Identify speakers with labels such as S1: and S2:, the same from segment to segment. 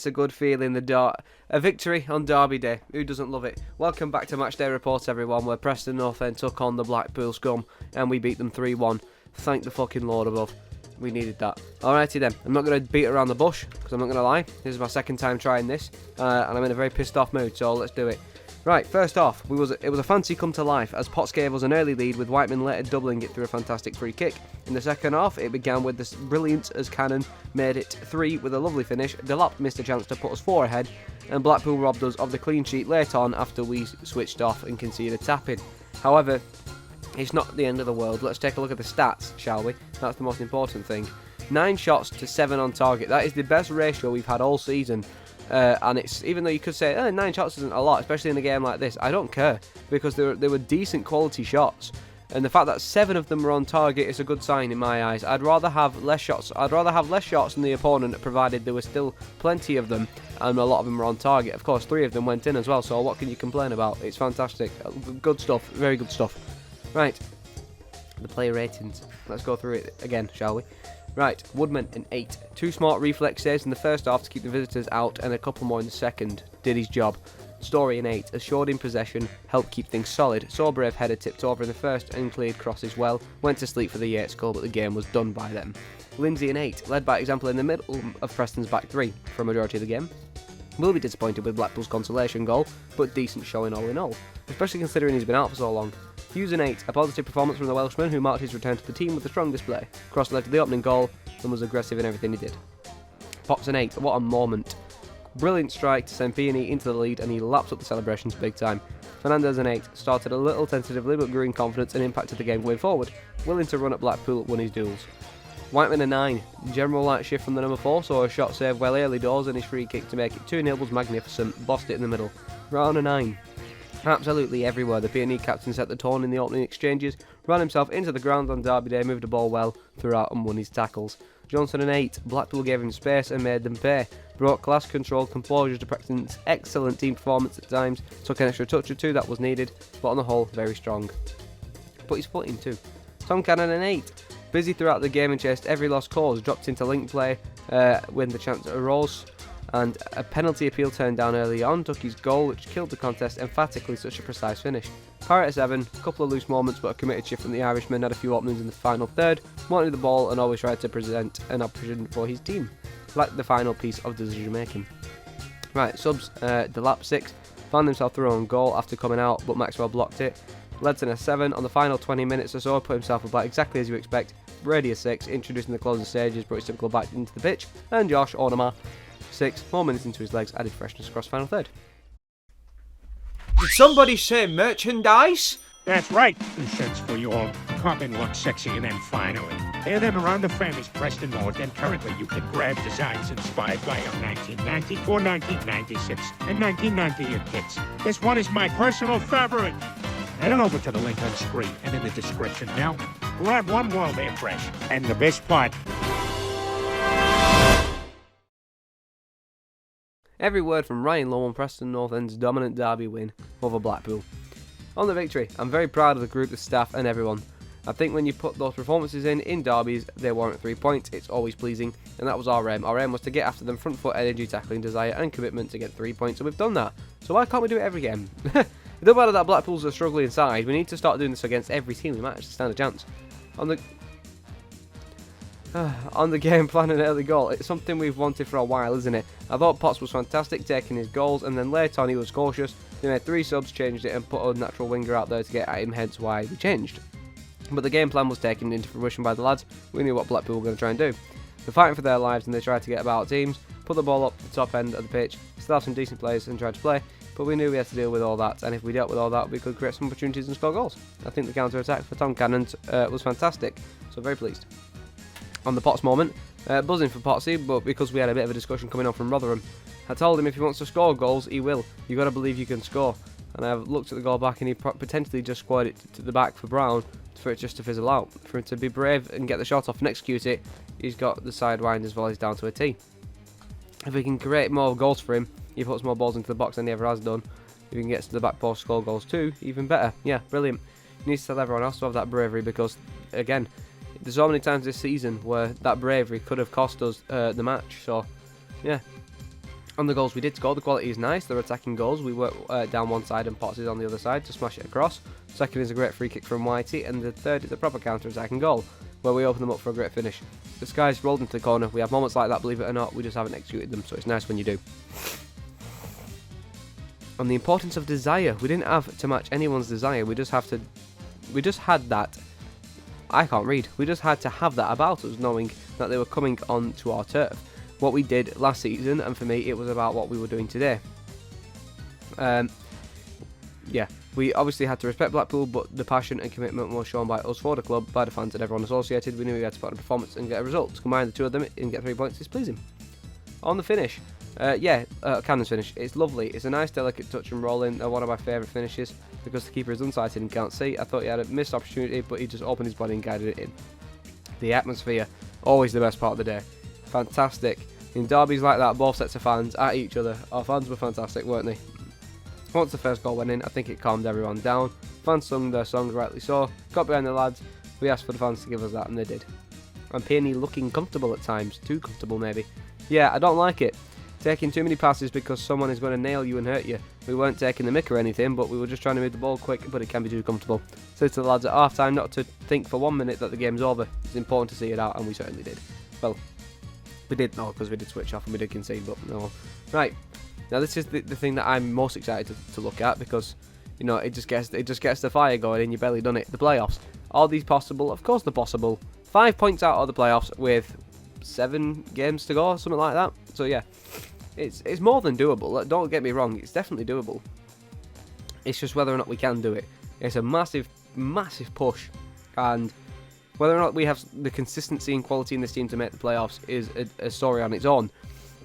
S1: It's a good feeling, a victory on Derby Day. Who doesn't love it? Welcome back to Matchday Report, everyone, where Preston North End took on the Blackpool scum, and we beat them 3-1. Thank the fucking Lord above. We needed that. Alrighty then, I'm not going to beat around the bush, because I'm not going to lie. This is my second time trying this, and I'm in a very pissed off mood, so let's do it. Right, first off, it was a fancy come to life as Potts gave us an early lead with Whiteman later doubling it through a fantastic free kick. In the second half, it began with this brilliance as Cannon made it 3 with a lovely finish. Delap missed a chance to put us 4 ahead, and Blackpool robbed us of the clean sheet late on after we switched off and conceded a tap-in. However, it's not the end of the world. Let's take a look at the stats, shall we? That's the most important thing. 9 shots to 7 on target. That is the best ratio we've had all season. And it's, even though you could say 9 shots isn't a lot, especially in a game like this, I don't care, because they were decent quality shots, and the fact that 7 of them were on target is a good sign in my eyes. I'd rather have less shots than the opponent, provided there were still plenty of them and a lot of them were on target. Of course, 3 of them went in as well, so what can you complain about? It's fantastic. Good stuff, very good stuff. Right, the player ratings. Let's go through it again, shall we? Right, Woodman an 8. 2 smart reflex saves in the first half to keep the visitors out, and a couple more in the second. Did his job. Story an 8. Assured in possession, helped keep things solid. Saw Brave header tipped over in the first and cleared crosses well. Went to sleep for the Yates goal, but the game was done by them. Lindsay an 8. Led by example in the middle of Preston's back 3 for a majority of the game. Will be disappointed with Blackpool's consolation goal, but decent showing all in all, especially considering he's been out for so long. Hughes an 8, a positive performance from the Welshman who marked his return to the team with a strong display. Cross led to the opening goal and was aggressive in everything he did. Pops an 8, what a moment. Brilliant strike to send Peony into the lead and he laps up the celebrations big time. Fernandez an 8, started a little tentatively but grew in confidence and impacted the game going forward. Willing to run at Blackpool, won his duels. Whiteman a 9, general light shift from the number 4, saw a shot save well early doors and his free kick to make it 2-0 was magnificent, bossed it in the middle. Brown a 9. Absolutely everywhere, the Peony captain set the tone in the opening exchanges, ran himself into the ground on Derby Day, moved the ball well throughout and won his tackles. Johnson an 8, Blackpool gave him space and made them pay. Brought class, control, composure to Preston's excellent team performance at times, took an extra touch or 2 that was needed, but on the whole, very strong. Put his foot in too. Tom Cannon an 8, busy throughout the game and chased every lost cause, dropped into link play when the chance arose, and a penalty appeal turned down early on, took his goal which killed the contest emphatically, such a precise finish. Pirate 7, a couple of loose moments but a committed shift from the Irishman, had a few openings in the final third, wanted the ball and always tried to present an option for his team. Like the final piece of decision making. Right, subs, Delap 6, found himself through on goal after coming out but Maxwell blocked it. Ledson a 7, on the final 20 minutes or so put himself about exactly as you expect. Brady a 6, introducing the closing stages, brought his typical back into the pitch, and Josh Ornamar 6, 4 minutes into his legs, added freshness across final third.
S2: Did somebody say merchandise?
S3: That's right, two cents for you all. Come and look sexy and then finally. Hear them around the family's Preston North, and currently you can grab designs inspired by our 1990 or 1996 and 1998 kits. This one is my personal favorite. Head on over to the link on screen and in the description now. Grab one while they're fresh. And the best part,
S1: Every word from Ryan Lowe on Preston North End's dominant derby win over Blackpool. On the victory, I'm very proud of the group, the staff and everyone. I think when you put those performances in derbies, they warrant 3 points, it's always pleasing, and that was our aim. Our aim was to get after them, front foot, energy, tackling, desire and commitment to get 3 points, and we've done that. So why can't we do it every game? It doesn't matter that Blackpool's a struggling side, we need to start doing this against every team we match to stand a chance. On the game plan and early goal, it's something we've wanted for a while, isn't it? I thought Potts was fantastic taking his goals, and then later on he was cautious. They made 3 subs, changed it and put a natural winger out there to get at him, hence why we changed. But the game plan was taken into fruition by the lads. We knew what Blackpool were going to try and do. They're fighting for their lives and they tried to get about teams, put the ball up the top end of the pitch, still have some decent players and tried to play, but we knew we had to deal with all that, and if we dealt with all that we could create some opportunities and score goals. I think the counter-attack for Tom Cannon was fantastic, so very pleased. On the Potts moment, buzzing for Potsy, but because we had a bit of a discussion coming on from Rotherham. I told him if he wants to score goals, he will. You've got to believe you can score. And I've looked at the goal back and he potentially just squared it to the back for Brown for it just to fizzle out. For him to be brave and get the shot off and execute it, he's got the sidewinders volleys down to a T. If we can create more goals for him, he puts more balls into the box than he ever has done. If he can get to the back post, score goals too, even better. Yeah, brilliant. He needs to tell everyone else to have that bravery because, again, there's so many times this season where that bravery could have cost us the match. So, yeah. On the goals we did score, the quality is nice. They're attacking goals. We work down one side and Potts is on the other side to smash it across. Second is a great free kick from Whitey, and the third is a proper counter-attacking goal, where we open them up for a great finish. The sky's rolled into the corner. We have moments like that, believe it or not. We just haven't executed them, so it's nice when you do. On the importance of desire, we didn't have to match anyone's desire. We just had that. I can't read. We just had to have that about us, knowing that they were coming on to our turf. What we did last season, and for me, it was about what we were doing today. Yeah, we obviously had to respect Blackpool, but the passion and commitment was shown by us for the club, by the fans and everyone associated. We knew we had to put on a performance and get a result. To combine the two of them and get 3 points is pleasing. On the finish, Cannon's finish, it's lovely. It's a nice, delicate touch and roll in. One of my favourite finishes because the keeper is unsighted and can't see. I thought he had a missed opportunity, but he just opened his body and guided it in. The atmosphere, always the best part of the day. Fantastic. In derbies like that, both sets of fans at each other. Our fans were fantastic, weren't they? Once the first goal went in, I think it calmed everyone down. Fans sung their songs, rightly so. Got behind the lads. We asked for the fans to give us that, and they did. And Peony looking comfortable at times. Too comfortable, maybe. Yeah, I don't like it. Taking too many passes because someone is going to nail you and hurt you. We weren't taking the mick or anything, but we were just trying to move the ball quick, but it can be too comfortable. Said to the lads at half time not to think for 1 minute that the game's over. It's important to see it out, and we certainly did. Well, we did know because we did switch off and we did concede, but no. Right, now this is the thing that I'm most excited to look at, because you know it just gets the fire going in your belly, doesn't it? The playoffs. Are these possible? Of course they're possible. 5 points out of the playoffs with 7 games to go, something like that. So yeah, it's more than doable. Don't get me wrong, it's definitely doable. It's just whether or not we can do it. It's a massive, massive push, and whether or not we have the consistency and quality in this team to make the playoffs is a story on its own.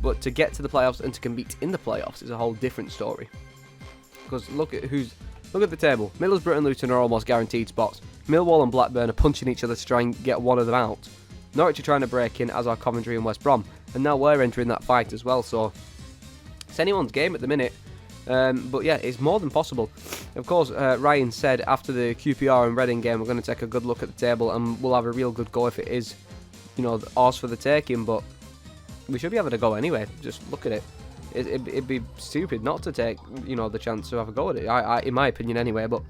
S1: But to get to the playoffs and to compete in the playoffs is a whole different story. Because look at the table. Middlesbrough and Luton are almost guaranteed spots. Millwall and Blackburn are punching each other to try and get one of them out. Norwich are trying to break in, as are Coventry and West Brom. And now we're entering that fight as well, so it's anyone's game at the minute. But yeah, it's more than possible. Of course, Ryan said after the QPR and Reading game, we're going to take a good look at the table and we'll have a real good go if it is, you know, ours for the taking. But we should be having a go anyway. Just look at it. It'd be stupid not to take, you know, the chance to have a go at it. I in my opinion, anyway. But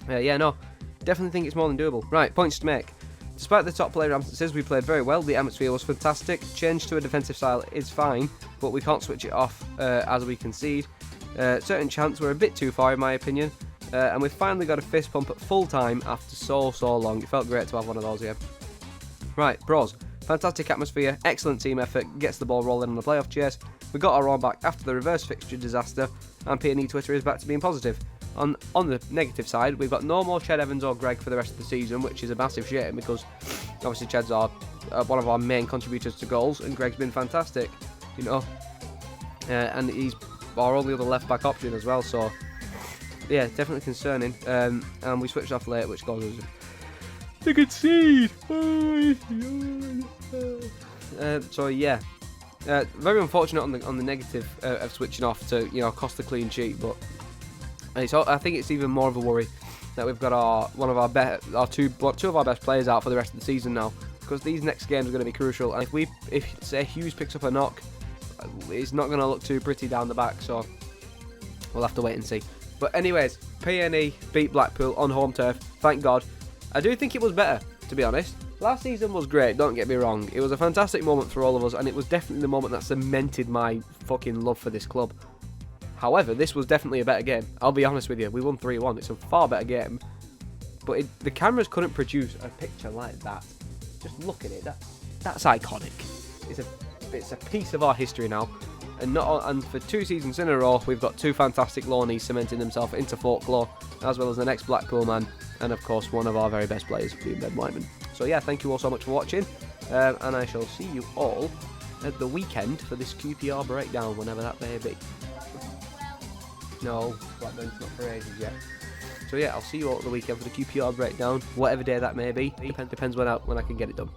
S1: yeah, no, definitely think it's more than doable. Right, points to make. Despite the top player absences, we played very well. The atmosphere was fantastic. Change to a defensive style is fine, but we can't switch it off as we concede. Certain chants were a bit too far in my opinion, and we finally got a fist pump at full time after so long. It felt great to have one of those here. Right, pros. Fantastic atmosphere, excellent team effort, gets the ball rolling on the playoff chase. We got our own back after the reverse fixture disaster, and P&E Twitter is back to being positive. On the negative side, we've got no more Ched Evans or Greg for the rest of the season, which is a massive shame because obviously Ched's one of our main contributors to goals, and Greg's been fantastic, you know, and he's our only other left back option as well. So yeah, definitely concerning. And we switched off late, which caused us to concede. So yeah, very unfortunate on the negative of switching off to, you know, cost the clean sheet, but. I think it's even more of a worry that we've got two of our best players out for the rest of the season now, because these next games are going to be crucial. And if say Hughes picks up a knock, it's not going to look too pretty down the back. So we'll have to wait and see. But anyways, P&E beat Blackpool on home turf. Thank God. I do think it was better, to be honest. Last season was great. Don't get me wrong. It was a fantastic moment for all of us, and it was definitely the moment that cemented my fucking love for this club. However, this was definitely a better game. I'll be honest with you. We won 3-1. It's a far better game. But the cameras couldn't produce a picture like that. Just look at it. That's iconic. It's a piece of our history now. And for 2 seasons in a row, we've got 2 fantastic lawnies cementing themselves into folklore, as well as the next Blackpool man, and of course one of our very best players, being Ben Whiteman. So yeah, thank you all so much for watching, and I shall see you all at the weekend for this QPR breakdown, whenever that may be. No, Blackburn's not for ages yet. So yeah, I'll see you all at the weekend for the QPR breakdown, whatever day that may be. Depends when I can get it done.